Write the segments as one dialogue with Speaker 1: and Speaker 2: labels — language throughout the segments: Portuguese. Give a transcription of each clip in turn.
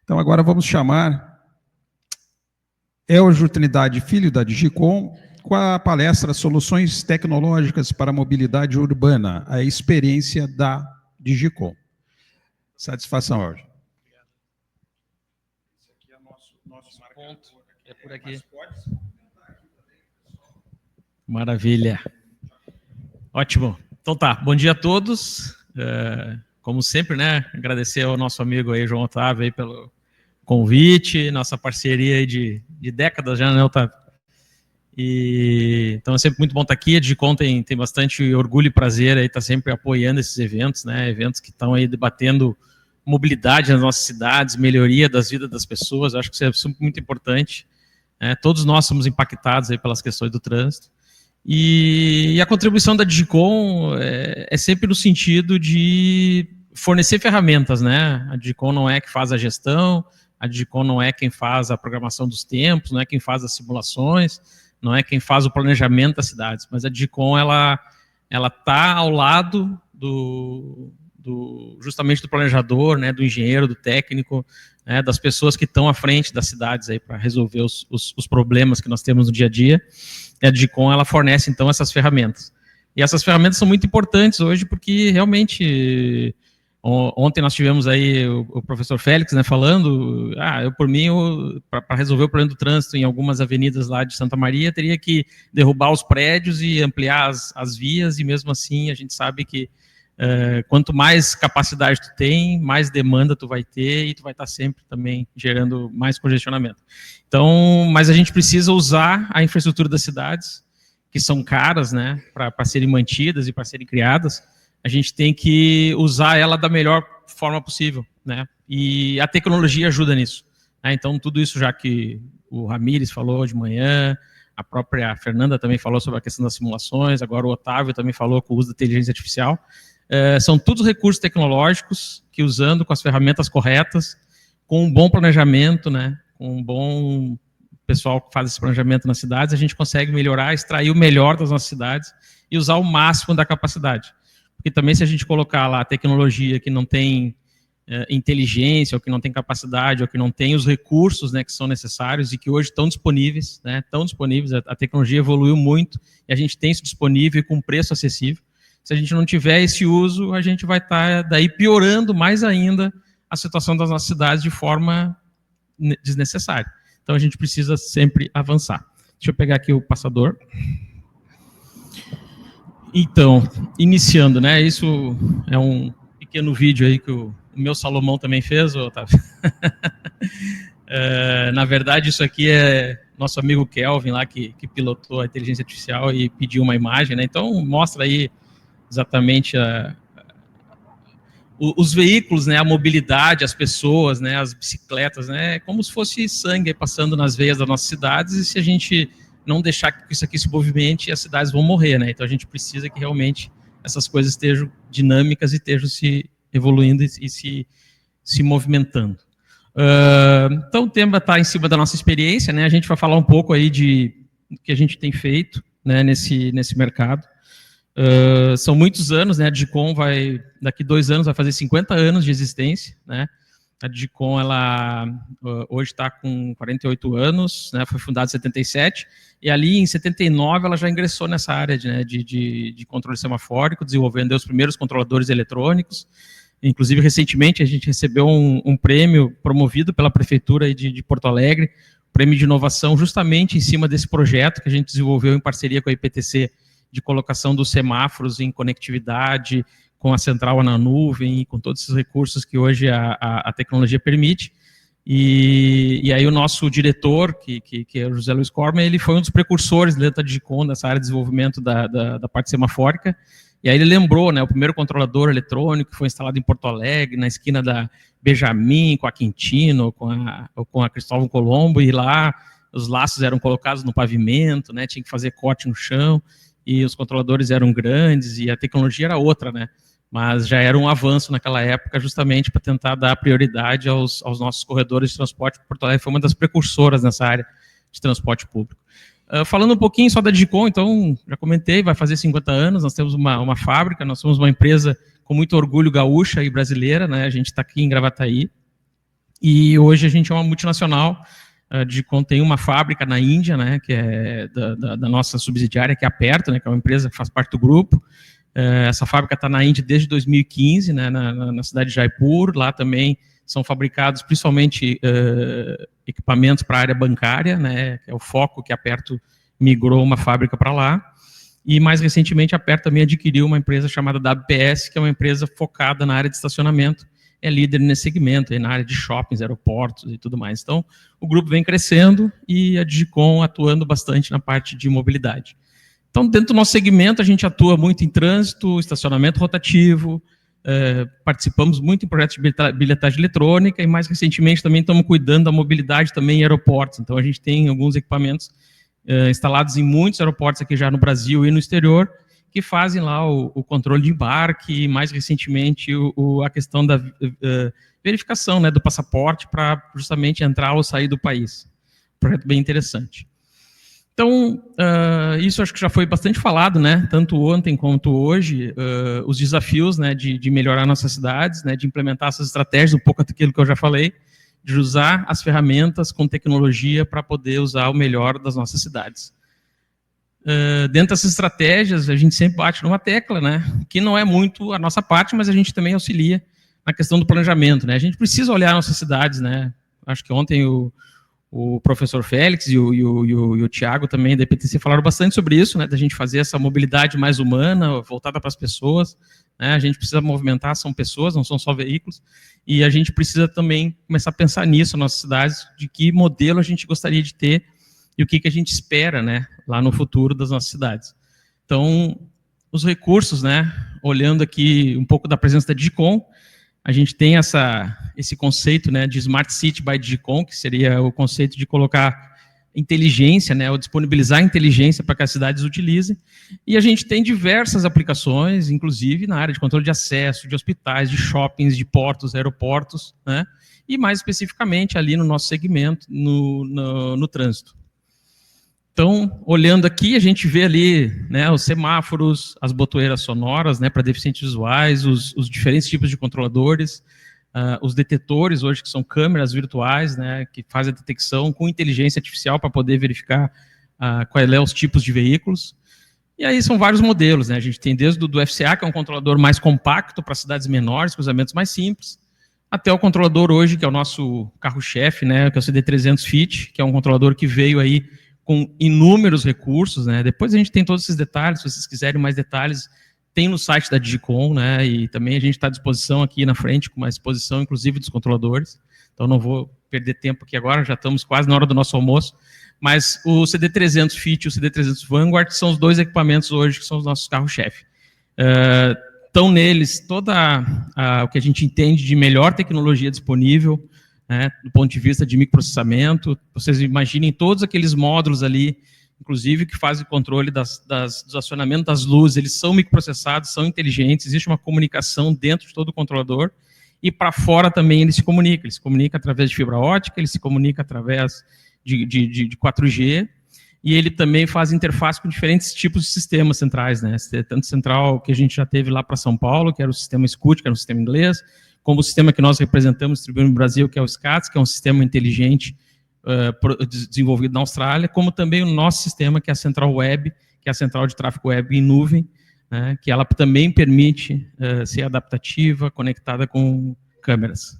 Speaker 1: Então, agora vamos chamar Elgio Trindade Filho, da Digicom, com a palestra Soluções Tecnológicas para a Mobilidade Urbana, a experiência da Digicom. Satisfação, Elgio.
Speaker 2: Esse aqui é nosso ponto. É por aqui. Maravilha. Ótimo. Então tá, bom dia a todos. Como sempre, né, agradecer ao nosso amigo aí, João Otávio, aí, pelo convite, nossa parceria aí de décadas já, né, Otávio? Então é sempre muito bom estar aqui. A Digicom tem bastante orgulho e prazer aí, tá sempre apoiando esses eventos, né, eventos que estão aí debatendo mobilidade nas nossas cidades, melhoria das vidas das pessoas. Acho que isso é sempre muito importante. Todos nós somos impactados aí pelas questões do trânsito. E a contribuição da Digicom é sempre no sentido de fornecer ferramentas, né? A Digicom não é que faz a gestão, a Digicom não é quem faz a programação dos tempos, não é quem faz as simulações, não é quem faz o planejamento das cidades, mas a Digicom ela está ao lado justamente do planejador, né, do engenheiro, do técnico, né, das pessoas que estão à frente das cidades aí para resolver os problemas que nós temos no dia a dia. E a Digicom, ela fornece, então, essas ferramentas. E essas ferramentas são muito importantes hoje, porque realmente, ontem nós tivemos aí o professor Félix, né, falando, eu por mim, para resolver o problema do trânsito em algumas avenidas lá de Santa Maria, teria que derrubar os prédios e ampliar as vias, e mesmo assim a gente sabe que quanto mais capacidade tu tem, mais demanda tu vai ter, e tu vai estar sempre também gerando mais congestionamento. Então, mas a gente precisa usar a infraestrutura das cidades, que são caras, né, para serem mantidas e para serem criadas. A gente tem que usar ela da melhor forma possível, né, e a tecnologia ajuda nisso, né? Então, tudo isso já que o Ramires falou de manhã, a própria Fernanda também falou sobre a questão das simulações, agora o Otávio também falou com o uso da inteligência artificial. São todos recursos tecnológicos que, usando com as ferramentas corretas, com um bom planejamento, né, com um bom pessoal que faz esse planejamento nas cidades, a gente consegue melhorar, extrair o melhor das nossas cidades e usar o máximo da capacidade. Porque também, se a gente colocar lá a tecnologia que não tem inteligência, ou que não tem capacidade, ou que não tem os recursos, né, que são necessários e que hoje estão disponíveis, né, a tecnologia evoluiu muito e a gente tem isso disponível e com preço acessível. Se a gente não tiver esse uso, a gente vai estar daí piorando mais ainda a situação das nossas cidades de forma desnecessária. Então, a gente precisa sempre avançar. Deixa eu pegar aqui o passador. Então, iniciando, né? Isso é um pequeno vídeo aí que o meu Salomão também fez, Otávio. Na verdade, isso aqui é nosso amigo Kelvin lá, que pilotou a inteligência artificial e pediu uma imagem, né? Então, mostra aí exatamente os veículos, né, a mobilidade, as pessoas, né, as bicicletas, né, como se fosse sangue passando nas veias das nossas cidades, e se a gente não deixar que isso aqui se movimente, as cidades vão morrer, né? Então a gente precisa que realmente essas coisas estejam dinâmicas e estejam se evoluindo e se movimentando. Então o tema está em cima da nossa experiência, né? A gente vai falar um pouco aí do que a gente tem feito, né, nesse mercado. São muitos anos, né? A Digicom daqui 2 anos, vai fazer 50 anos de existência, né? A Digicom, ela hoje está com 48 anos, né? Foi fundada em 77, e ali em 79 ela já ingressou nessa área de controle semafórico, desenvolvendo os primeiros controladores eletrônicos. Inclusive, recentemente, a gente recebeu um prêmio promovido pela Prefeitura aí de Porto Alegre, prêmio de inovação, justamente em cima desse projeto que a gente desenvolveu em parceria com a IPTC, de colocação dos semáforos em conectividade, com a central na nuvem, e com todos esses recursos que hoje a tecnologia permite. E aí o nosso diretor, que é o José Luiz Corman, ele foi um dos precursores dentro da Digicom, nessa área de desenvolvimento da parte semafórica. E aí ele lembrou, né, o primeiro controlador eletrônico que foi instalado em Porto Alegre, na esquina da Benjamin, com a Quintino, com a Cristóvão Colombo, e lá os laços eram colocados no pavimento, né, tinha que fazer corte no chão, e os controladores eram grandes, e a tecnologia era outra, né? Mas já era um avanço naquela época, justamente para tentar dar prioridade aos nossos corredores de transporte. Porto Alegre foi uma das precursoras nessa área de transporte público. Falando um pouquinho só da Digicom, então, já comentei, vai fazer 50 anos, nós temos uma fábrica, nós somos uma empresa com muito orgulho gaúcha e brasileira, né? A gente está aqui em Gravataí, e hoje a gente é uma multinacional. A Digicom tem uma fábrica na Índia, né, que é da nossa subsidiária, que é a Perto, né, que é uma empresa que faz parte do grupo. Essa fábrica está na Índia desde 2015, né, na cidade de Jaipur. Lá também são fabricados principalmente equipamentos para a área bancária, né, que é o foco que a Perto migrou uma fábrica para lá. E mais recentemente a Perto também adquiriu uma empresa chamada WPS, que é uma empresa focada na área de estacionamento. É líder nesse segmento, na área de shoppings, aeroportos e tudo mais. Então, o grupo vem crescendo e a Digicom atuando bastante na parte de mobilidade. Então, dentro do nosso segmento, a gente atua muito em trânsito, estacionamento rotativo, participamos muito em projetos de bilhetagem eletrônica e, mais recentemente, também estamos cuidando da mobilidade também em aeroportos. Então, a gente tem alguns equipamentos instalados em muitos aeroportos aqui já no Brasil e no exterior, que fazem lá o controle de embarque, e mais recentemente a questão da verificação, né, do passaporte para justamente entrar ou sair do país. Projeto bem interessante. Então, isso acho que já foi bastante falado, né, tanto ontem quanto hoje, os desafios, né, de melhorar nossas cidades, né, de implementar essas estratégias, um pouco daquilo que eu já falei, de usar as ferramentas com tecnologia para poder usar o melhor das nossas cidades. Dentro dessas estratégias, a gente sempre bate numa tecla, né, que não é muito a nossa parte, mas a gente também auxilia na questão do planejamento, né. A gente precisa olhar nossas cidades, né. Acho que ontem o professor Félix e o Tiago também da EPTC falaram bastante sobre isso, né, da gente fazer essa mobilidade mais humana, voltada para as pessoas, né. A gente precisa movimentar, são pessoas, não são só veículos, e a gente precisa também começar a pensar nisso, nas nossas cidades, de que modelo a gente gostaria de ter e o que a gente espera, né, lá no futuro das nossas cidades. Então, os recursos, né, olhando aqui um pouco da presença da Digicom, a gente tem esse conceito, né, de Smart City by Digicom, que seria o conceito de colocar inteligência, né, ou disponibilizar inteligência para que as cidades utilizem, e a gente tem diversas aplicações, inclusive na área de controle de acesso, de hospitais, de shoppings, de portos, aeroportos, né, e mais especificamente ali no nosso segmento, no trânsito. Então, olhando aqui, a gente vê ali, né, os semáforos, as botoeiras sonoras, né, para deficientes visuais, os diferentes tipos de controladores, os detetores hoje, que são câmeras virtuais, né, que fazem a detecção com inteligência artificial para poder verificar quais são os tipos de veículos. E aí são vários modelos, né, a gente tem desde o do FCA, que é um controlador mais compacto para cidades menores, cruzamentos mais simples, até o controlador hoje, que é o nosso carro-chefe, né, que é o CD300 Fit, que é um controlador que veio aí com inúmeros recursos, né? Depois a gente tem todos esses detalhes, se vocês quiserem mais detalhes, tem no site da Digicom, né? E também a gente está à disposição aqui na frente, com uma exposição, inclusive, dos controladores. Então não vou perder tempo aqui agora, já estamos quase na hora do nosso almoço. Mas o CD300 Fit e o CD300 Vanguard são os dois equipamentos hoje que são os nossos carros-chefe. Estão neles toda o que a gente entende de melhor tecnologia disponível, né, do ponto de vista de microprocessamento. Vocês imaginem todos aqueles módulos ali, inclusive que fazem o controle do acionamento das luzes, eles são microprocessados, são inteligentes, existe uma comunicação dentro de todo o controlador, e para fora também ele se comunica através de fibra ótica, ele se comunica através de 4G, e ele também faz interface com diferentes tipos de sistemas centrais, né, tanto central que a gente já teve lá para São Paulo, que era o sistema SCUT, que era um sistema inglês, como o sistema que nós representamos, distribuímos no Brasil, que é o SCATS, que é um sistema inteligente desenvolvido na Austrália, como também o nosso sistema, que é a Central Web, que é a central de tráfego web em nuvem, né, que ela também permite ser adaptativa, conectada com câmeras.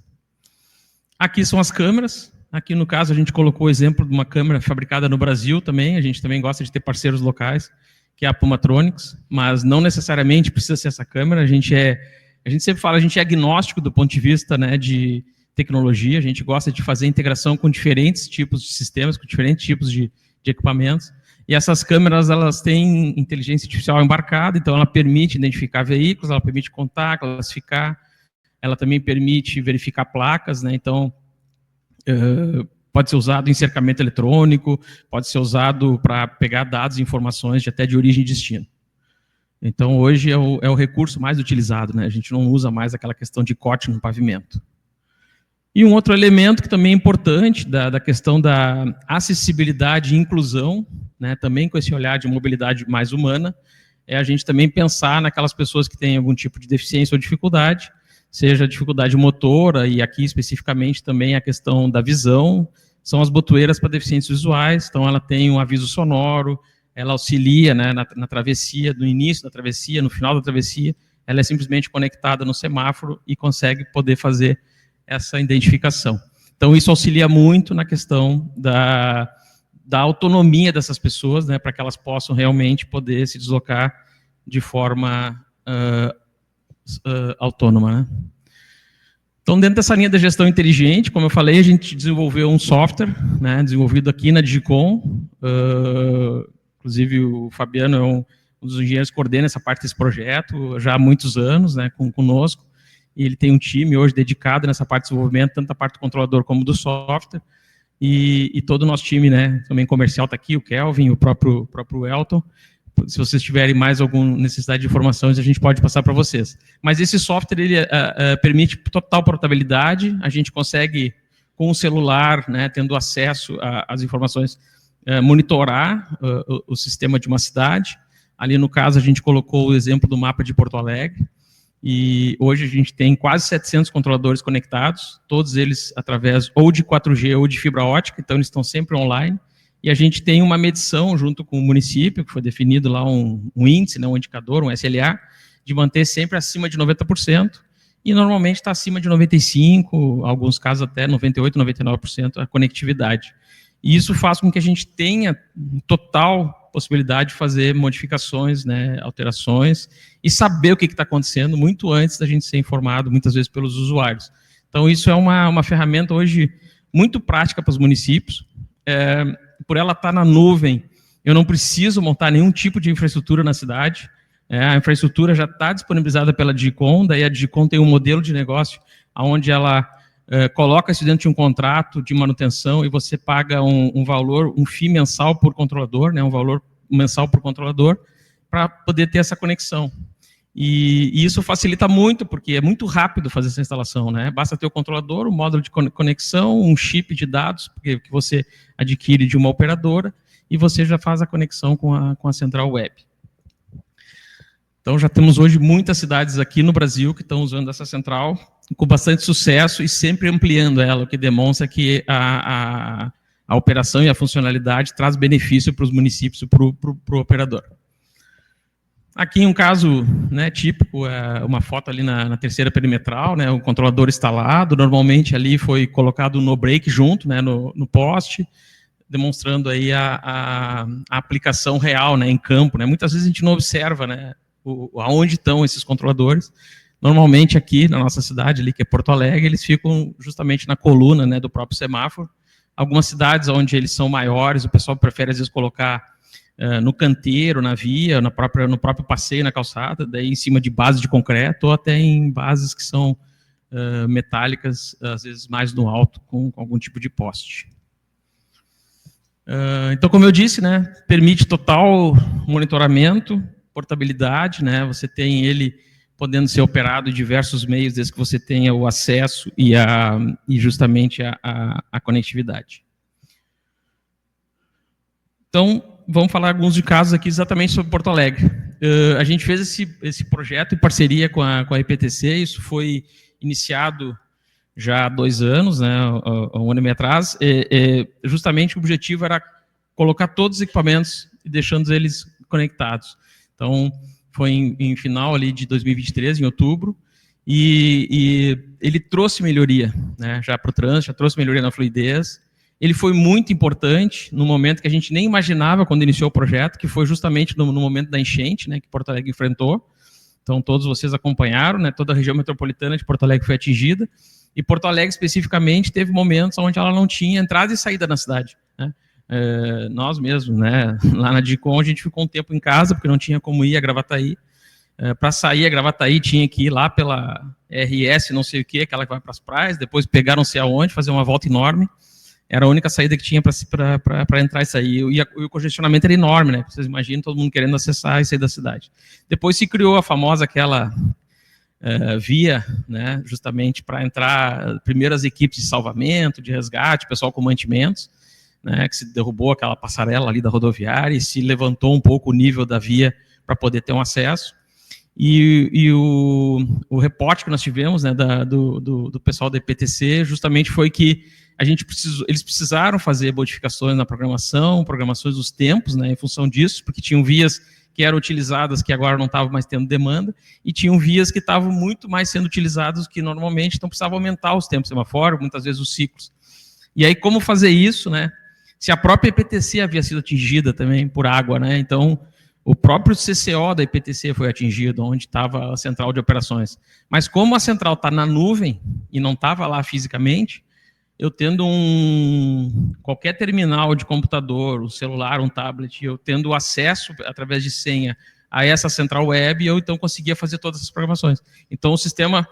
Speaker 2: Aqui são as câmeras. Aqui, no caso, a gente colocou o exemplo de uma câmera fabricada no Brasil também. A gente também gosta de ter parceiros locais, que é a Pumatronics, mas não necessariamente precisa ser essa câmera. A gente sempre fala, a gente é agnóstico do ponto de vista, né, de tecnologia, a gente gosta de fazer integração com diferentes tipos de sistemas, com diferentes tipos de equipamentos, e essas câmeras, elas têm inteligência artificial embarcada, então ela permite identificar veículos, ela permite contar, classificar, ela também permite verificar placas, né, então pode ser usado em cercamento eletrônico, pode ser usado para pegar dados e informações até de origem e destino. Então, hoje é o recurso mais utilizado, né? A gente não usa mais aquela questão de corte no pavimento. E um outro elemento que também é importante, da questão da acessibilidade e inclusão, né? Também com esse olhar de mobilidade mais humana, é a gente também pensar naquelas pessoas que têm algum tipo de deficiência ou dificuldade, seja dificuldade motora, e aqui especificamente também a questão da visão, são as botoeiras para deficientes visuais, então ela tem um aviso sonoro, ela auxilia, né, na travessia, no início da travessia, no final da travessia, ela é simplesmente conectada no semáforo e consegue poder fazer essa identificação. Então isso auxilia muito na questão da autonomia dessas pessoas, né, para que elas possam realmente poder se deslocar de forma autônoma, né? Então, dentro dessa linha da gestão inteligente, como eu falei, a gente desenvolveu um software, né, desenvolvido aqui na Digicom, inclusive o Fabiano é um dos engenheiros que coordena essa parte desse projeto já há muitos anos, né, conosco, e ele tem um time hoje dedicado nessa parte de desenvolvimento, tanto da parte do controlador como do software, e todo o nosso time, né, também comercial está aqui, o Kelvin, o próprio Elton. Se vocês tiverem mais alguma necessidade de informações, a gente pode passar para vocês. Mas esse software, ele permite total portabilidade, a gente consegue, com o celular, né, tendo acesso às informações, monitorar o sistema de uma cidade. Ali, no caso, a gente colocou o exemplo do mapa de Porto Alegre, e hoje a gente tem quase 700 controladores conectados, todos eles através ou de 4G ou de fibra ótica, então eles estão sempre online. E a gente tem uma medição junto com o município, que foi definido lá um índice, né, um indicador, um SLA, de manter sempre acima de 90%, e normalmente está acima de 95%, em alguns casos até 98%, 99% a conectividade. E isso faz com que a gente tenha total possibilidade de fazer modificações, né, alterações, e saber o que está acontecendo muito antes da gente ser informado, muitas vezes, pelos usuários. Então, isso é uma ferramenta hoje muito prática para os municípios. Por ela estar na nuvem, eu não preciso montar nenhum tipo de infraestrutura na cidade. A infraestrutura já está disponibilizada pela Digicom, daí a Digicom tem um modelo de negócio onde ela coloca isso dentro de um contrato de manutenção e você paga um valor, um FII mensal por controlador, né, um valor mensal por controlador, para poder ter essa conexão. E isso facilita muito, porque é muito rápido fazer essa instalação, né? Basta ter o controlador, o módulo de conexão, um chip de dados que você adquire de uma operadora, e você já faz a conexão com a central web. Então, já temos hoje muitas cidades aqui no Brasil que estão usando essa central, com bastante sucesso e sempre ampliando ela, o que demonstra que a operação e a funcionalidade traz benefício para os municípios e para o operador. Aqui um caso, né, típico, uma foto ali na terceira perimetral, né, o controlador instalado, normalmente ali foi colocado um no-break junto, né, no poste, demonstrando aí a aplicação real, né, em campo, né. Muitas vezes a gente não observa, né, aonde estão esses controladores. Normalmente aqui na nossa cidade, ali, que é Porto Alegre, eles ficam justamente na coluna, né, do próprio semáforo. Algumas cidades onde eles são maiores, o pessoal prefere às vezes colocar no canteiro, na via, no próprio passeio, na calçada, daí em cima de base de concreto, ou até em bases que são metálicas, às vezes mais no alto, com algum tipo de poste. Então, como eu disse, né, permite total monitoramento, portabilidade, né, você tem ele podendo ser operado em diversos meios, desde que você tenha o acesso e justamente a conectividade. Então, vamos falar alguns de casos aqui exatamente sobre Porto Alegre. A gente fez esse projeto em parceria com a IPTC, isso foi iniciado já há 2 anos, né, há 1 ano e meio atrás, justamente o objetivo era colocar todos os equipamentos e deixando eles conectados. Então, foi em final ali de 2023, em outubro, e ele trouxe melhoria, né, já para o trânsito, já trouxe melhoria na fluidez. Ele foi muito importante no momento que a gente nem imaginava quando iniciou o projeto, que foi justamente no momento da enchente, né, que Porto Alegre enfrentou. Então, todos vocês acompanharam, né, toda a região metropolitana de Porto Alegre foi atingida, e Porto Alegre, especificamente, teve momentos onde ela não tinha entrada e saída na cidade, né. Nós mesmos, né, lá na Digicom, a gente ficou um tempo em casa, porque não tinha como ir a Gravataí. Para sair a Gravataí, tinha que ir lá pela RS, não sei o que, aquela que vai para as praias, depois pegar não sei aonde, fazer uma volta enorme. Era a única saída que tinha para entrar e sair. E o congestionamento era enorme, né? Vocês imaginam todo mundo querendo acessar e sair da cidade. Depois se criou a famosa aquela via, né? Justamente para entrar primeiro as equipes de salvamento, de resgate, pessoal com mantimentos, né? Que se derrubou aquela passarela ali da rodoviária e se levantou um pouco o nível da via para poder ter um acesso. E o reporte que nós tivemos, né, do pessoal da IPTC justamente foi que eles precisaram fazer modificações na programações dos tempos, né, em função disso, porque tinham vias que eram utilizadas que agora não estavam mais tendo demanda, e tinham vias que estavam muito mais sendo utilizadas do que normalmente, então precisava aumentar os tempos de sematório, muitas vezes os ciclos. E aí, como fazer isso, né? Se a própria IPTC havia sido atingida também por água, né? Então, o próprio CCO da IPTC foi atingido, onde estava a central de operações. Mas como a central está na nuvem e não estava lá fisicamente, eu tendo qualquer terminal de computador, um celular, um tablet, eu tendo acesso através de senha a essa central web, eu então conseguia fazer todas essas programações. Então o sistema,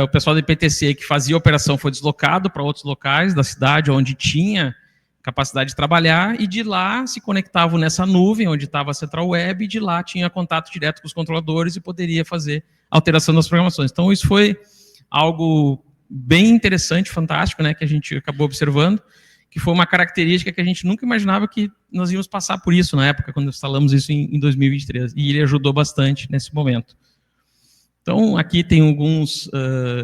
Speaker 2: o pessoal da IPTC que fazia a operação foi deslocado para outros locais da cidade, onde tinha capacidade de trabalhar, e de lá se conectavam nessa nuvem, onde estava a central web, e de lá tinha contato direto com os controladores e poderia fazer alteração das programações. Então isso foi algo bem interessante, fantástico, né, que a gente acabou observando, que foi uma característica que a gente nunca imaginava que nós íamos passar por isso na época, quando instalamos isso em 2023, e ele ajudou bastante nesse momento. Então, aqui tem alguns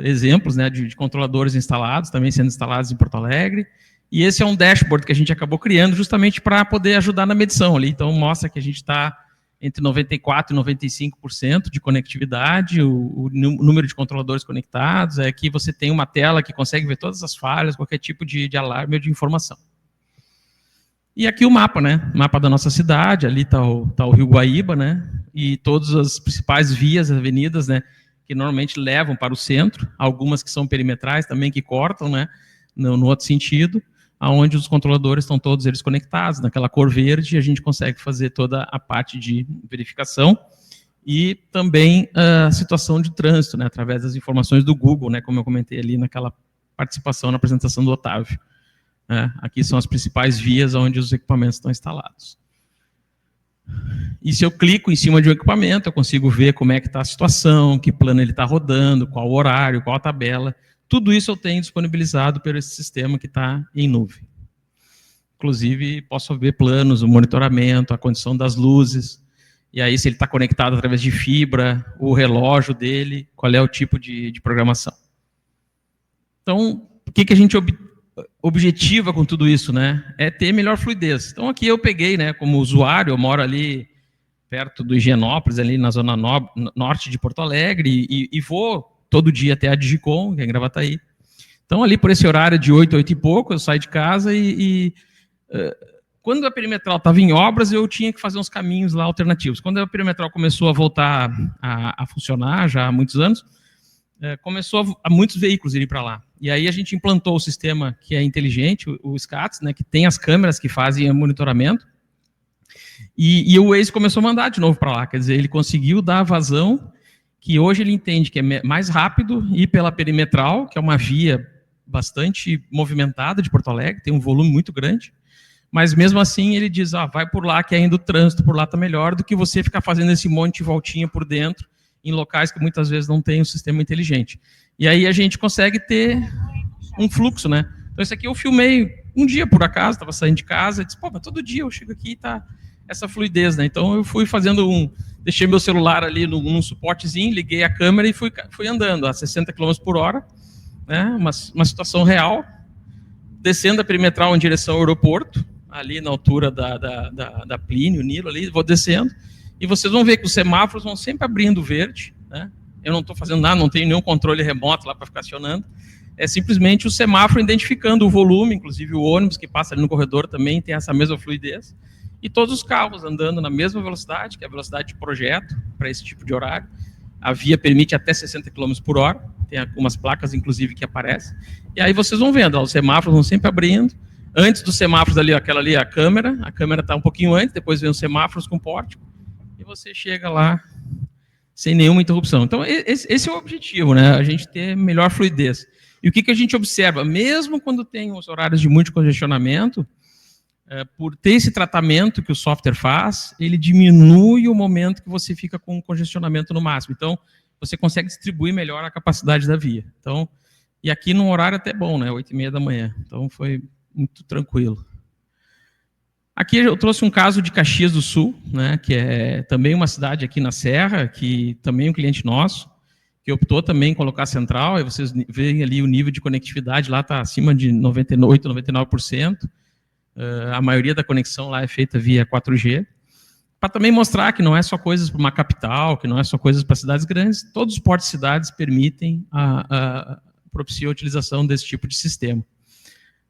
Speaker 2: exemplos, né, de controladores instalados, também sendo instalados em Porto Alegre, e esse é um dashboard que a gente acabou criando justamente para poder ajudar na medição ali. Então, mostra que a gente está entre 94% e 95% de conectividade, o número de controladores conectados. Aqui você tem uma tela que consegue ver todas as falhas, qualquer tipo de alarme ou de informação. E aqui o mapa, né? O mapa da nossa cidade, ali está o Rio Guaíba, né? E todas as principais vias, avenidas, né? Que normalmente levam para o centro, algumas que são perimetrais também, que cortam, né? No outro sentido, onde os controladores estão todos eles conectados, naquela cor verde, a gente consegue fazer toda a parte de verificação e também a situação de trânsito, né, através das informações do Google, né, como eu comentei ali naquela participação na apresentação do Otávio. Aqui são as principais vias onde os equipamentos estão instalados. E se eu clico em cima de um equipamento, eu consigo ver como é que está a situação, que plano ele está rodando, qual o horário, qual a tabela. Tudo isso eu tenho disponibilizado por esse sistema que está em nuvem. Inclusive, posso ver planos, o monitoramento, a condição das luzes, e aí se ele está conectado através de fibra, o relógio dele, qual é o tipo de programação. Então, o que a gente objetiva com tudo isso, né? É ter melhor fluidez. Então, aqui eu peguei, né, como usuário, eu moro ali perto do Higienópolis, ali na zona norte de Porto Alegre, e vou todo dia até a Digicom, que é em Gravataí. Então, ali por esse horário de 8, 8 e pouco, eu saio de casa quando a perimetral estava em obras, eu tinha que fazer uns caminhos lá alternativos. Quando a perimetral começou a voltar a funcionar, já há muitos anos, começou a muitos veículos irem para lá. E aí a gente implantou o sistema que é inteligente, o SCATS, né, que tem as câmeras que fazem o monitoramento, e o Waze começou a mandar de novo para lá. Quer dizer, ele conseguiu dar a vazão que hoje ele entende que é mais rápido ir pela perimetral, que é uma via bastante movimentada de Porto Alegre, tem um volume muito grande, mas mesmo assim ele diz, vai por lá que ainda o trânsito por lá está melhor do que você ficar fazendo esse monte de voltinha por dentro, em locais que muitas vezes não tem um sistema inteligente. E aí a gente consegue ter um fluxo, né? Então esse aqui eu filmei um dia por acaso, estava saindo de casa, e disse, mas todo dia eu chego aqui e está essa fluidez, né? Então eu fui fazendo deixei meu celular ali num suportezinho, liguei a câmera e fui andando a 60 km por hora, né? Uma situação real, descendo a perimetral em direção ao aeroporto, ali na altura da Plínio, Nilo, ali, vou descendo, e vocês vão ver que os semáforos vão sempre abrindo verde, né? Eu não estou fazendo nada, não tenho nenhum controle remoto lá para ficar acionando, é simplesmente o semáforo identificando o volume, inclusive o ônibus que passa ali no corredor também tem essa mesma fluidez, e todos os carros andando na mesma velocidade, que é a velocidade de projeto para esse tipo de horário. A via permite até 60 km por hora, tem algumas placas, inclusive, que aparecem. E aí vocês vão vendo, os semáforos vão sempre abrindo. Antes dos semáforos ali, aquela ali é a câmera está um pouquinho antes, depois vem os semáforos com pórtico, e você chega lá sem nenhuma interrupção. Então, esse é o objetivo, né? A gente ter melhor fluidez. E o que a gente observa? Mesmo quando tem os horários de muito congestionamento, por ter esse tratamento que o software faz, ele diminui o momento que você fica com congestionamento no máximo. Então, você consegue distribuir melhor a capacidade da via. Então, e aqui num horário até bom, né? 8h30 da manhã. Então, foi muito tranquilo. Aqui eu trouxe um caso de Caxias do Sul, né, que é também uma cidade aqui na Serra, que também é um cliente nosso, que optou também em colocar central, e vocês veem ali o nível de conectividade lá está acima de 98%, 99%. A maioria da conexão lá é feita via 4G, para também mostrar que não é só coisas para uma capital, que não é só coisas para cidades grandes, todos os portos de cidades permitem propiciar a utilização desse tipo de sistema.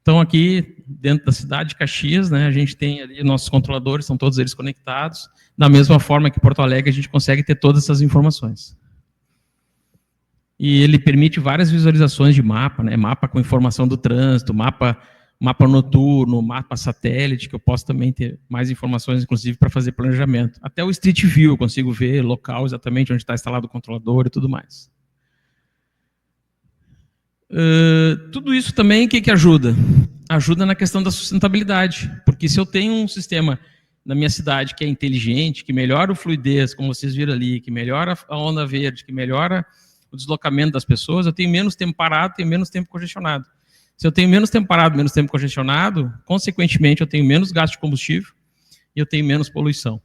Speaker 2: Então, aqui, dentro da cidade de Caxias, né, a gente tem ali nossos controladores, são todos eles conectados, da mesma forma que Porto Alegre, a gente consegue ter todas essas informações. E ele permite várias visualizações de mapa, né, mapa com informação do trânsito, mapa noturno, mapa satélite, que eu posso também ter mais informações, inclusive, para fazer planejamento. Até o Street View eu consigo ver local exatamente onde está instalado o controlador e tudo mais. Tudo isso também, o que ajuda? Ajuda na questão da sustentabilidade, porque se eu tenho um sistema na minha cidade que é inteligente, que melhora a fluidez, como vocês viram ali, que melhora a onda verde, que melhora o deslocamento das pessoas, eu tenho menos tempo parado, tenho menos tempo congestionado. Se eu tenho menos tempo parado, menos tempo congestionado, consequentemente eu tenho menos gasto de combustível e eu tenho menos poluição.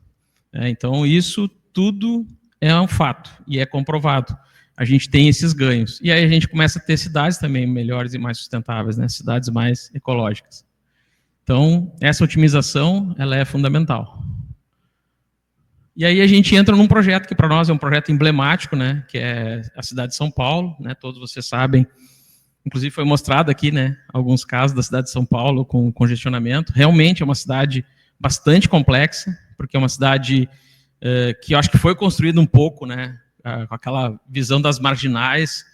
Speaker 2: Então isso tudo é um fato e é comprovado. A gente tem esses ganhos. E aí a gente começa a ter cidades também melhores e mais sustentáveis, né? Cidades mais ecológicas. Então, essa otimização, ela é fundamental. E aí a gente entra num projeto que para nós é um projeto emblemático, né? Que é a cidade de São Paulo, né? Todos vocês sabem, inclusive foi mostrado aqui, né? Alguns casos da cidade de São Paulo com congestionamento. Realmente é uma cidade bastante complexa, porque é uma cidade que eu acho que foi construída um pouco, né? Com aquela visão das marginais,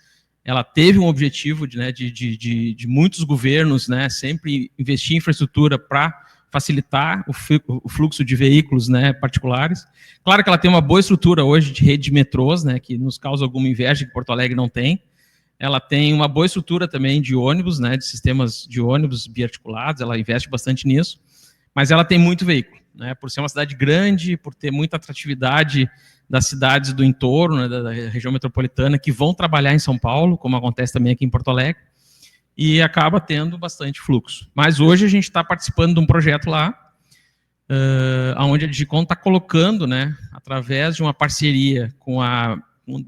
Speaker 2: ela teve um objetivo de muitos governos, né, sempre investir em infraestrutura para facilitar o fluxo de veículos, né, particulares. Claro que ela tem uma boa estrutura hoje de rede de metrôs, né, que nos causa alguma inveja que Porto Alegre não tem. Ela tem uma boa estrutura também de ônibus, né, de sistemas de ônibus biarticulados, ela investe bastante nisso, mas ela tem muito veículo, né, por ser uma cidade grande, por ter muita atratividade das cidades do entorno, né, da região metropolitana, que vão trabalhar em São Paulo, como acontece também aqui em Porto Alegre, e acaba tendo bastante fluxo. Mas hoje a gente está participando de um projeto lá, onde a Digicom está colocando, né, através de uma parceria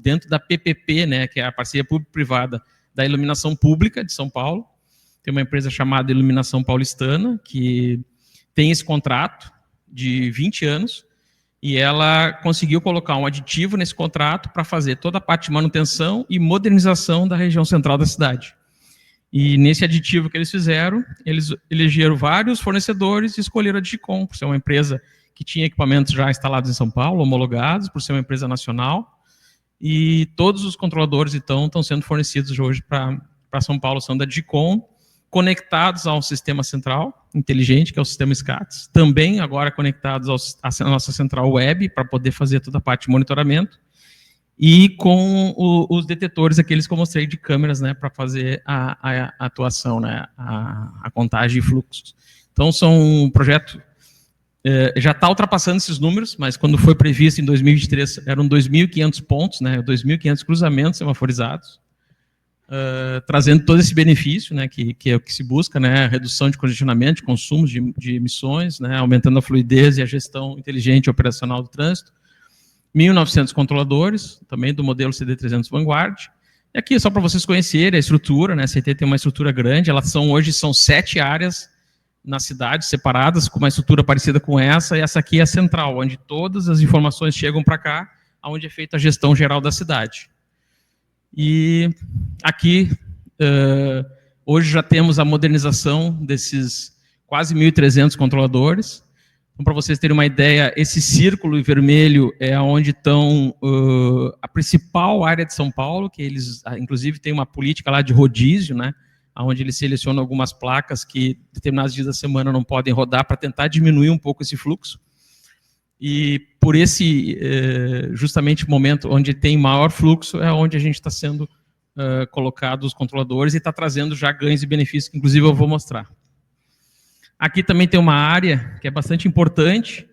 Speaker 2: dentro da PPP, né, que é a parceria público-privada da iluminação pública de São Paulo. Tem uma empresa chamada Iluminação Paulistana, que tem esse contrato de 20 anos, e ela conseguiu colocar um aditivo nesse contrato para fazer toda a parte de manutenção e modernização da região central da cidade. E nesse aditivo que eles fizeram, eles elegeram vários fornecedores e escolheram a Digicom, por ser uma empresa que tinha equipamentos já instalados em São Paulo, homologados, por ser uma empresa nacional, e todos os controladores, então, estão sendo fornecidos hoje para São Paulo, são da Digicom, conectados ao sistema central inteligente, que é o sistema SCADS, também agora conectados à nossa central web, para poder fazer toda a parte de monitoramento, e com os detetores, aqueles que eu mostrei de câmeras, né, para fazer a atuação, né, a contagem de fluxos. Então, são um projeto, já está ultrapassando esses números, mas quando foi previsto em 2023, eram 2.500 pontos, né, 2.500 cruzamentos semaforizados, trazendo todo esse benefício, né, que é o que se busca, né, redução de congestionamento, de consumo de emissões, né, aumentando a fluidez e a gestão inteligente e operacional do trânsito. 1.900 controladores, também do modelo CD300 Vanguard. E aqui, só para vocês conhecerem a estrutura, né, a CT tem uma estrutura grande, hoje são 7 áreas na cidade, separadas, com uma estrutura parecida com essa, e essa aqui é a central, onde todas as informações chegam para cá, onde é feita a gestão geral da cidade. E aqui, hoje já temos a modernização desses quase 1.300 controladores. Então, para vocês terem uma ideia, esse círculo vermelho é onde estão a principal área de São Paulo, que eles, inclusive, têm uma política lá de rodízio, né, onde eles selecionam algumas placas que, determinados dias da semana, não podem rodar, para tentar diminuir um pouco esse fluxo. E por esse, justamente, momento onde tem maior fluxo, é onde a gente está sendo colocado os controladores e está trazendo já ganhos e benefícios, que inclusive eu vou mostrar. Aqui também tem uma área que é bastante importante.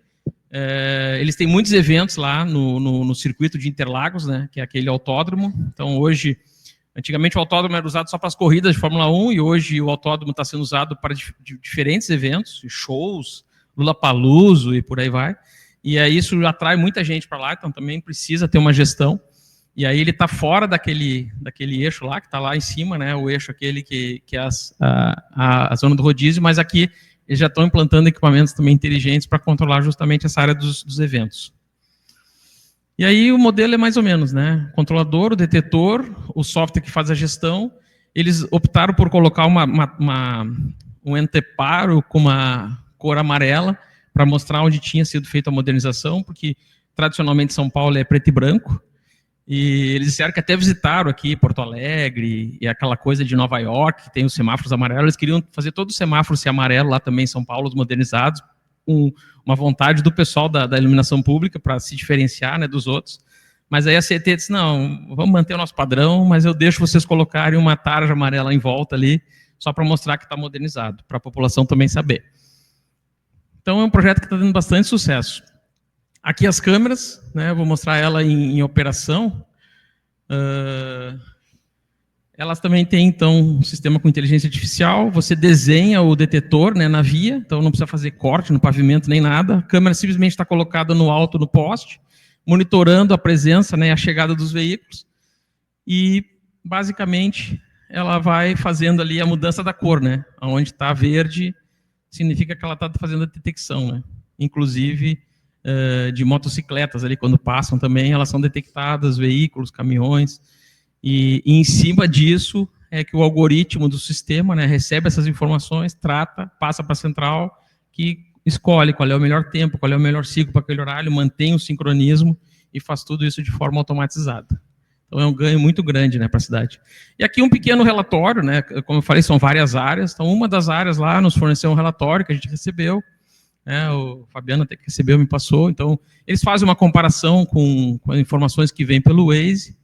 Speaker 2: Eles têm muitos eventos lá no circuito de Interlagos, né, que é aquele autódromo. Então, hoje, antigamente o autódromo era usado só para as corridas de Fórmula 1, e hoje o autódromo está sendo usado para diferentes eventos, shows, Lollapalooza e por aí vai. E aí isso atrai muita gente para lá, então também precisa ter uma gestão. E aí ele está fora daquele eixo lá, que está lá em cima, né, o eixo aquele que é a zona do rodízio, mas aqui eles já estão implantando equipamentos também inteligentes para controlar justamente essa área dos eventos. E aí o modelo é mais ou menos, né, controlador, o detetor, o software que faz a gestão. Eles optaram por colocar um anteparo com uma cor amarela para mostrar onde tinha sido feita a modernização, porque tradicionalmente São Paulo é preto e branco. E eles disseram que até visitaram aqui Porto Alegre e aquela coisa de Nova York, que tem os semáforos amarelos. Eles queriam fazer todo o semáforo ser amarelo lá também em São Paulo, os modernizados, com uma vontade do pessoal da iluminação pública para se diferenciar, né, dos outros. Mas aí a CET disse, não, vamos manter o nosso padrão, mas eu deixo vocês colocarem uma tarja amarela em volta ali, só para mostrar que está modernizado, para a população também saber. Então é um projeto que está dando bastante sucesso. Aqui as câmeras, né, eu vou mostrar ela em operação. Elas também têm, então, um sistema com inteligência artificial. Você desenha o detetor, né, na via, então não precisa fazer corte no pavimento nem nada. A câmera simplesmente está colocada no alto do poste, monitorando a presença, né, a chegada dos veículos. E, basicamente, ela vai fazendo ali a mudança da cor, né? Onde está verde, significa que ela está fazendo a detecção, né? Inclusive de motocicletas ali, quando passam também, elas são detectadas, veículos, caminhões, e em cima disso é que o algoritmo do sistema, né, recebe essas informações, trata, passa para a central, que escolhe qual é o melhor tempo, qual é o melhor ciclo para aquele horário, mantém o sincronismo e faz tudo isso de forma automatizada. Então é um ganho muito grande, né, para a cidade. E aqui um pequeno relatório, né, como eu falei, são várias áreas, então uma das áreas lá nos forneceu um relatório que a gente recebeu, o Fabiano até que recebeu, me passou. Então, eles fazem uma comparação com as informações que vêm pelo Waze,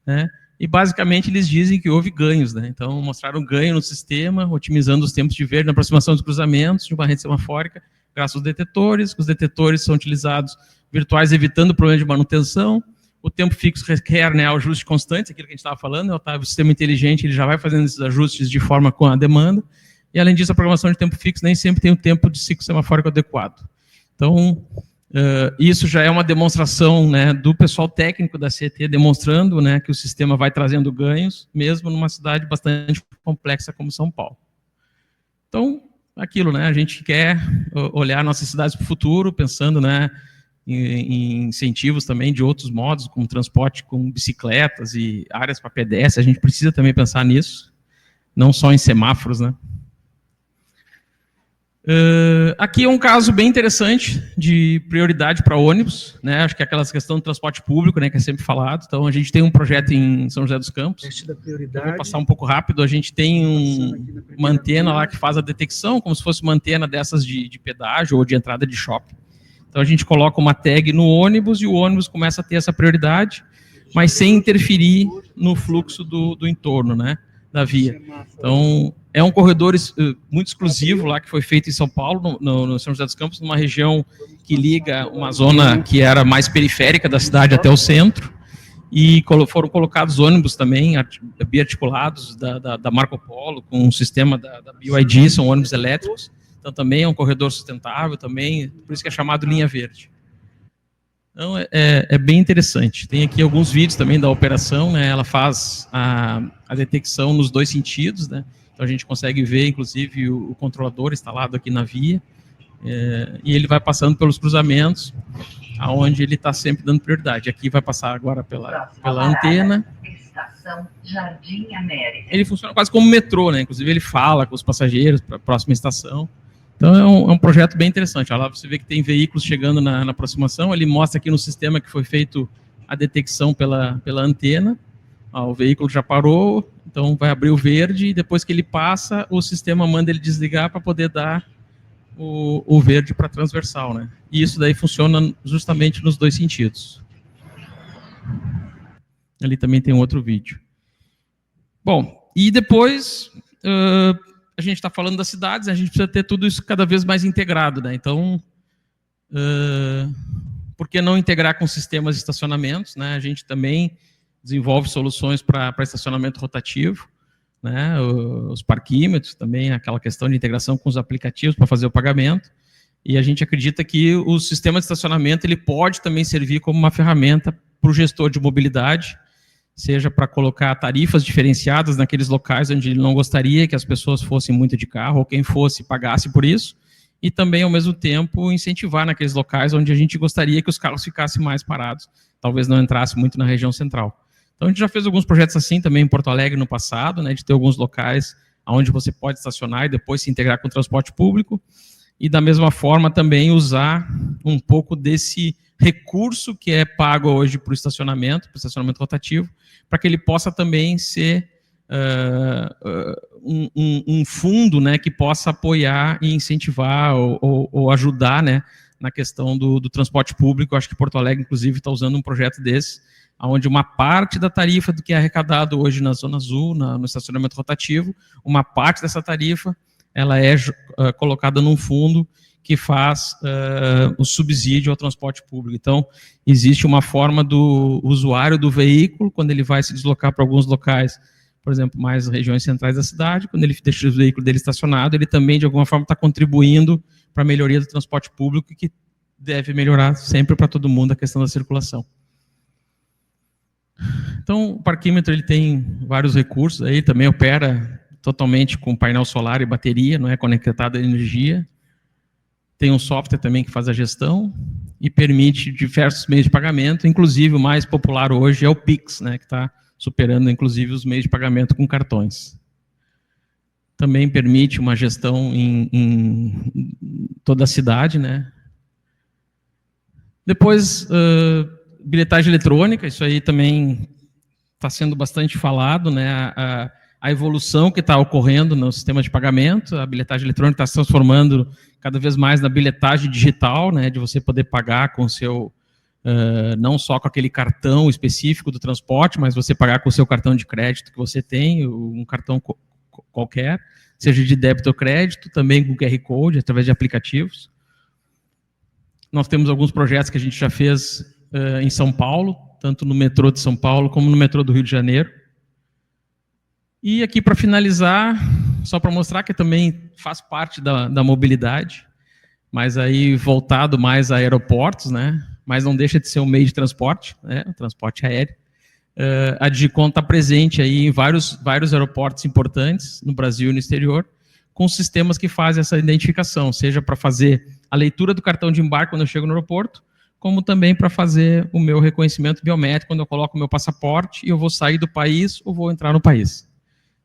Speaker 2: né, e basicamente eles dizem que houve ganhos, né, então mostraram ganho no sistema, otimizando os tempos de verde na aproximação dos cruzamentos de uma rede semafórica, graças aos detetores. Os detetores são utilizados virtuais, evitando problemas de manutenção. O tempo fixo requer, né, ajuste constante, aquilo que a gente estava falando, o sistema inteligente ele já vai fazendo esses ajustes de forma com a demanda. E, além disso, a programação de tempo fixo nem sempre tem o tempo de ciclo semafórico adequado. Então, isso já é uma demonstração, né, do pessoal técnico da CET, demonstrando, né, que o sistema vai trazendo ganhos, mesmo numa cidade bastante complexa como São Paulo. Então, aquilo, né, a gente quer olhar nossas cidades para o futuro, pensando, né, em incentivos também de outros modos, como transporte com bicicletas e áreas para pedestres. A gente precisa também pensar nisso, não só em semáforos, né. Aqui é um caso bem interessante de prioridade para ônibus, né? Acho que é aquela questão do transporte público, né, que é sempre falado. Então, a gente tem um projeto em São José dos Campos. Eu vou passar um pouco rápido. A gente tem uma antena lá que faz a detecção, como se fosse uma antena dessas de pedágio ou de entrada de shopping. Então, a gente coloca uma tag no ônibus e o ônibus começa a ter essa prioridade, mas sem interferir no fluxo do entorno, né, da via. Então, é um corredor muito exclusivo lá, que foi feito em São Paulo, no São José dos Campos, numa região que liga uma zona que era mais periférica da cidade até o centro, e foram colocados ônibus também, biarticulados, da Marco Polo, com um sistema da BYD, são ônibus elétricos. Então, também é um corredor sustentável, também, por isso que é chamado linha verde. Então, é bem interessante. Tem aqui alguns vídeos também da operação, né? Ela faz a detecção nos dois sentidos, né? Então, a gente consegue ver, inclusive, o controlador instalado aqui na via, e ele vai passando pelos cruzamentos, aonde ele está sempre dando prioridade. Aqui vai passar agora pela antena. Estação Jardim América. Ele funciona quase como metrô, né? Inclusive, ele fala com os passageiros para a próxima estação. Então, é um projeto bem interessante. Olha lá, você vê que tem veículos chegando na aproximação. Ele mostra aqui no sistema que foi feito a detecção pela antena. O veículo já parou, então vai abrir o verde, e depois que ele passa, o sistema manda ele desligar para poder dar o verde para transversal, né? E isso daí funciona justamente nos dois sentidos. Ali também tem um outro vídeo. Bom, e depois... a gente está falando das cidades, a gente precisa ter tudo isso cada vez mais integrado, né? Então, por que não integrar com sistemas de estacionamentos, né? A gente também desenvolve soluções para estacionamento rotativo, né? Os parquímetros também, aquela questão de integração com os aplicativos para fazer o pagamento. E a gente acredita que o sistema de estacionamento ele pode também servir como uma ferramenta para o gestor de mobilidade, seja para colocar tarifas diferenciadas naqueles locais onde ele não gostaria que as pessoas fossem muito de carro, ou quem fosse pagasse por isso, e também, ao mesmo tempo, incentivar naqueles locais onde a gente gostaria que os carros ficassem mais parados, talvez não entrasse muito na região central. Então, a gente já fez alguns projetos assim também em Porto Alegre no passado, né, de ter alguns locais onde você pode estacionar e depois se integrar com o transporte público, e da mesma forma também usar um pouco desse recurso que é pago hoje para o estacionamento rotativo, para que ele possa também ser um fundo, né, que possa apoiar e incentivar ou ajudar, né, na questão do transporte público. Eu acho que Porto Alegre, inclusive, está usando um projeto desse, onde uma parte da tarifa do que é arrecadado hoje na Zona Azul, no estacionamento rotativo, uma parte dessa tarifa ela é colocada num fundo que faz o subsídio ao transporte público. Então, existe uma forma do usuário do veículo, quando ele vai se deslocar para alguns locais, por exemplo, mais regiões centrais da cidade, quando ele deixa o veículo dele estacionado, ele também, de alguma forma, está contribuindo para a melhoria do transporte público, que deve melhorar sempre para todo mundo a questão da circulação. Então, o parquímetro ele tem vários recursos, aí também opera totalmente com painel solar e bateria, não é conectado à energia. Tem um software também que faz a gestão e permite diversos meios de pagamento, inclusive o mais popular hoje é o Pix, né, que está superando inclusive os meios de pagamento com cartões. Também permite uma gestão em toda a cidade, né. Depois, bilhetagem eletrônica, isso aí também está sendo bastante falado, né, a evolução que está ocorrendo no sistema de pagamento, a bilhetagem eletrônica está se transformando cada vez mais na bilhetagem digital, né, de você poder pagar com o seu, não só com aquele cartão específico do transporte, mas você pagar com o seu cartão de crédito que você tem, um cartão qualquer, seja de débito ou crédito, também com QR Code, através de aplicativos. Nós temos alguns projetos que a gente já fez em São Paulo, tanto no metrô de São Paulo como no metrô do Rio de Janeiro. E aqui, para finalizar, só para mostrar que também faz parte da mobilidade, mas aí voltado mais a aeroportos, né? Mas não deixa de ser um meio de transporte, né? O transporte aéreo. A Digicom está presente aí em vários aeroportos importantes no Brasil e no exterior, com sistemas que fazem essa identificação, seja para fazer a leitura do cartão de embarque quando eu chego no aeroporto, como também para fazer o meu reconhecimento biométrico quando eu coloco o meu passaporte e eu vou sair do país ou vou entrar no país.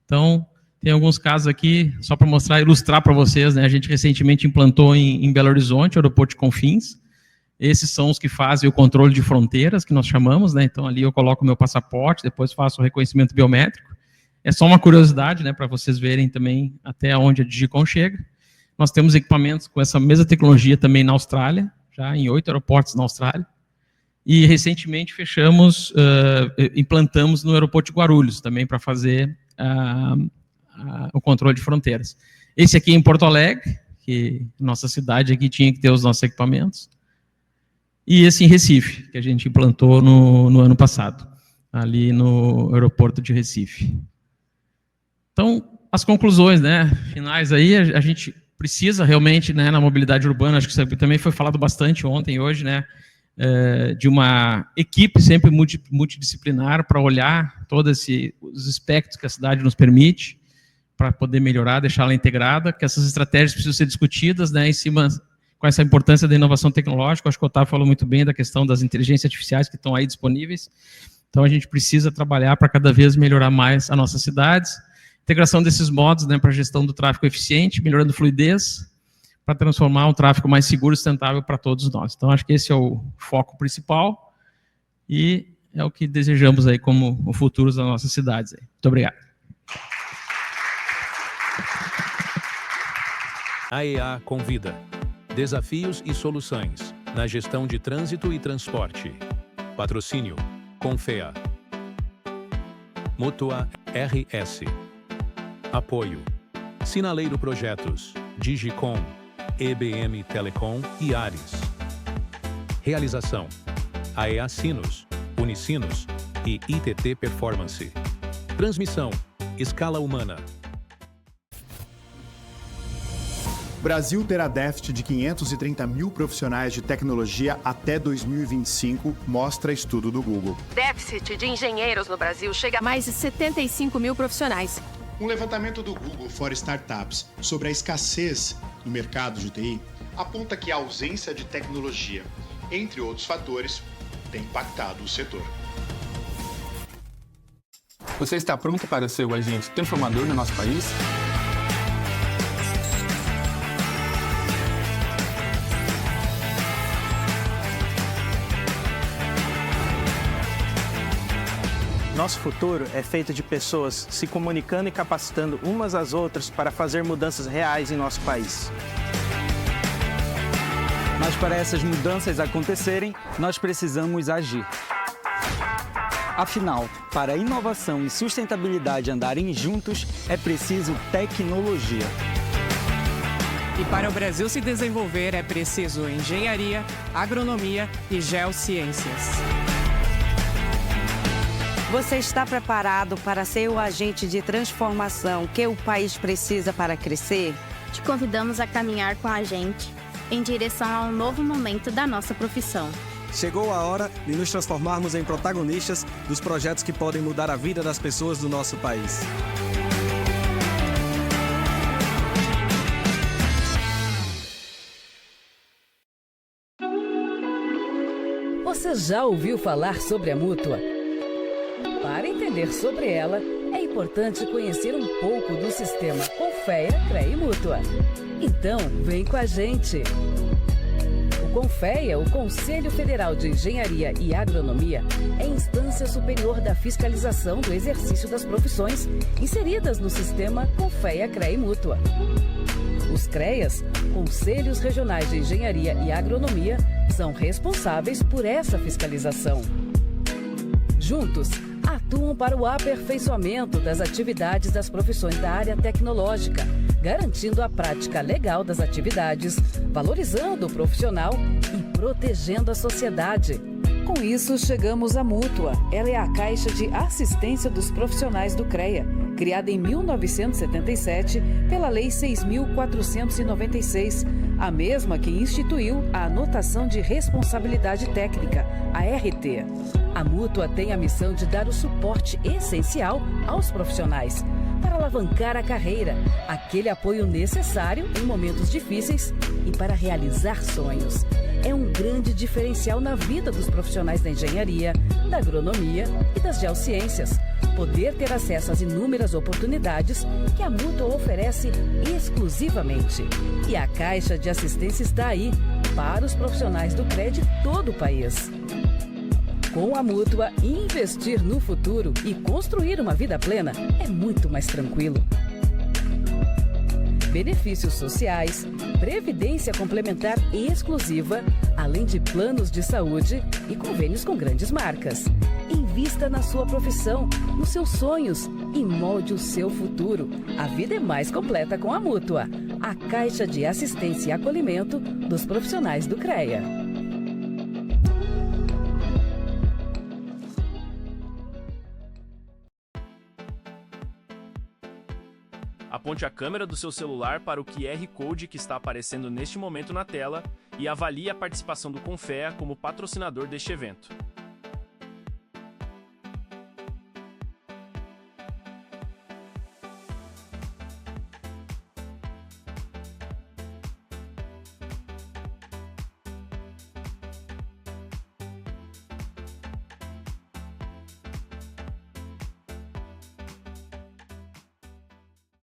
Speaker 2: Então, tem alguns casos aqui, só para mostrar, ilustrar para vocês, né? A gente recentemente implantou em Belo Horizonte, o aeroporto de Confins. Esses são os que fazem o controle de fronteiras, que nós chamamos, né? Então, ali eu coloco o meu passaporte, depois faço o reconhecimento biométrico. É só uma curiosidade, né? Para vocês verem também até onde a Digicom chega. Nós temos equipamentos com essa mesma tecnologia também na Austrália, já em 8 aeroportos na Austrália. E, recentemente, implantamos no aeroporto de Guarulhos, também para fazer o controle de fronteiras. Esse aqui é em Porto Alegre, que nossa cidade aqui tinha que ter os nossos equipamentos. E esse em Recife, que a gente implantou no ano passado, ali no aeroporto de Recife. Então, as conclusões, né, finais aí, a gente precisa realmente, né, na mobilidade urbana, acho que isso também foi falado bastante ontem e hoje, né, de uma equipe sempre multidisciplinar para olhar todos os aspectos que a cidade nos permite, para poder melhorar, deixá-la integrada, que essas estratégias precisam ser discutidas, né, em cima, com essa importância da inovação tecnológica. Acho que o Otávio falou muito bem da questão das inteligências artificiais que estão aí disponíveis. Então, a gente precisa trabalhar para cada vez melhorar mais as nossas cidades. Integração desses modos, né, para a gestão do tráfego eficiente, melhorando fluidez, para transformar um tráfego mais seguro e sustentável para todos nós. Então, acho que esse é o foco principal e é o que desejamos aí como o futuro das nossas cidades. Aí. Muito obrigado.
Speaker 3: AEA convida. Desafios e soluções na gestão de trânsito e transporte. Patrocínio: Confea. Mútua RS. Apoio: Sinaleiro Projetos, Digicom, EBM Telecom e Ares. Realização: AEA Sinos, Unicinos e ITT Performance. Transmissão: Escala Humana.
Speaker 4: Brasil terá déficit de 530 mil profissionais de tecnologia até 2025, mostra estudo do Google.
Speaker 5: Déficit de engenheiros no Brasil chega a mais de 75 mil profissionais.
Speaker 6: Um levantamento do Google for Startups sobre a escassez no mercado de TI aponta que a ausência de tecnologia, entre outros fatores, tem impactado o setor.
Speaker 7: Você está pronto para ser o agente transformador do nosso país?
Speaker 8: Nosso futuro é feito de pessoas se comunicando e capacitando umas às outras para fazer mudanças reais em nosso país.
Speaker 9: Mas para essas mudanças acontecerem, nós precisamos agir. Afinal, para a inovação e sustentabilidade andarem juntos, é preciso tecnologia.
Speaker 10: E para o Brasil se desenvolver, é preciso engenharia, agronomia e geociências.
Speaker 11: Você está preparado para ser o agente de transformação que o país precisa para crescer?
Speaker 12: Te convidamos a caminhar com a gente em direção a um novo momento da nossa profissão.
Speaker 13: Chegou a hora de nos transformarmos em protagonistas dos projetos que podem mudar a vida das pessoas do nosso país.
Speaker 14: Você já ouviu falar sobre a Mútua? Para entender sobre ela, é importante conhecer um pouco do sistema Confea, CREA e Mútua. Então, vem com a gente! O Confea, o Conselho Federal de Engenharia e Agronomia, é a instância superior da fiscalização do exercício das profissões inseridas no sistema Confea, CREA e Mútua. Os CREAs, Conselhos Regionais de Engenharia e Agronomia, são responsáveis por essa fiscalização. Juntos, atuam para o aperfeiçoamento das atividades das profissões da área tecnológica, garantindo a prática legal das atividades, valorizando o profissional e protegendo a sociedade. Com isso, chegamos à Mútua. Ela é a Caixa de Assistência dos Profissionais do CREA, criada em 1977 pela Lei 6.496, a mesma que instituiu a Anotação de Responsabilidade Técnica, a RT. A Mútua tem a missão de dar o suporte essencial aos profissionais para alavancar a carreira, aquele apoio necessário em momentos difíceis e para realizar sonhos. É um grande diferencial na vida dos profissionais da engenharia, da agronomia e das geociências. Poder ter acesso às inúmeras oportunidades que a Mútua oferece exclusivamente. E a Caixa de Assistência está aí para os profissionais do CREA de todo o país. Com a Mútua, investir no futuro e construir uma vida plena é muito mais tranquilo. Benefícios sociais, previdência complementar exclusiva, além de planos de saúde e convênios com grandes marcas. Invista na sua profissão, nos seus sonhos e molde o seu futuro. A vida é mais completa com a Mútua, a Caixa de Assistência e Acolhimento dos profissionais do CREA.
Speaker 15: Aponte a câmera do seu celular para o QR Code que está aparecendo neste momento na tela e avalie a participação do Confea como patrocinador deste evento.